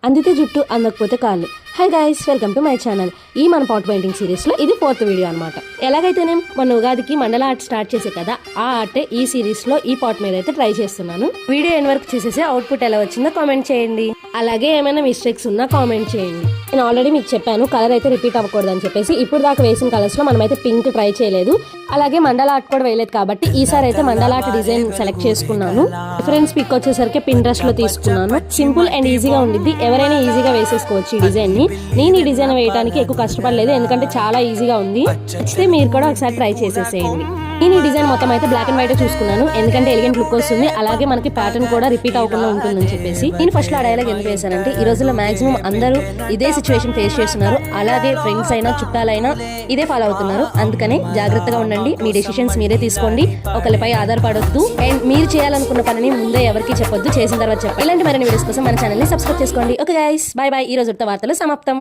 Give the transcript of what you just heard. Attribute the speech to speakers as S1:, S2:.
S1: అందితే జుట్టు అందకపోతే కాళ్ళు. Hi guys, welcome to my channel. ఈ మన పాట్ పెయింటింగ్ సిరీస్ లో ఇది 4th వీడియో అనమాట. ఎలాగైతేనే మన ఉగాదికి మండల ఆర్ట్ స్టార్ట్ చేసే కదా, ఆ ఆర్ట్ ఈ సిరీస్ లో ఈ పాట్ మీద అయితే ట్రై చేస్తున్నాను. వీడియో ఎండ్ వరకు చేసేసి అవుట్పుట్ ఎలా వచ్చిందో కామెంట్ చేయండి. అలాగే ఏమైనా మిస్టేక్స్ ఉన్నా కామెంట్ చేయండి. నేను ఆల్రెడీ మీకు చెప్పాను కలర్ అయితే రిపీట్ అవ్వకూడదు అని చెప్పేసి. ఇప్పుడు దాకా వేసిన కలర్స్ లో మనమైతే పింక్ ట్రై చేయలేదు, అలాగే మండల ఆర్ట్ కూడా వేయలేదు కాబట్టి ఈసారి అయితే మండల ఆర్ట్ డిజైన్ సెలెక్ట్ చేసుకున్నాను. ఫ్రెండ్స్ పిక్ వచ్చేసరికి Pinterest లో తీసుకున్నాను. సింపుల్ అండ్ ఈజీగా ఉండిద్ది, ఎవరైనా ఈజీగా వేసేసుకోవచ్చు ఈ డిజైన్ ని. నేను ఈ డిజైన్ వేయడానికి ఎక్కువ కష్టపడలేదు, ఎందుకంటే చాలా ఈజీగా ఉంది. నచ్చితే మీరు కూడా ఒకసారి ట్రై చేసేసేయండి. నేను ఈ డిజైన్ మొత్తం అయితే బ్లాక్ అండ్ వైట్ చూసుకున్నాను, ఎందుకంటే ఎలిగెంట్ లుక్ వస్తుంది, అలాగే మనకి ప్యాటర్న్ కూడా రిపీట్ అవ్వకుండా ఉంటుందని చెప్పేసి. నేను ఫస్ట్ లో ఆ డైలాగ్ ఎందుకు వేశానంటే, ఈ రోజుల్లో మాక్సిమం అందరూ ఇదే సిచ్యువేషన్ ఫేస్ చేస్తున్నారు, అలాగే ఫ్రెండ్స్ అయినా చుట్టాలైనా ఇదే ఫాలో అవుతున్నారు. అందుకనే జాగ్రత్తగా ఉండండి, మీ డెసిషన్స్ మీరే తీసుకోండి, ఒకరిపై ఆధారపడొద్దు. అండ్ మీరు చేయాలనుకున్న పనిని ముందే ఎవరికి చెప్పొద్దు, చేసిన తర్వాత చెప్పండి. ఇలాంటి మరిన్ని వీడియోస్ కోసం మన ఛానల్ ని సబ్స్క్రైబ్ చేసుకోండి. Okay guys, by by. ఈ రోజు వార్తలు సమాప్తం.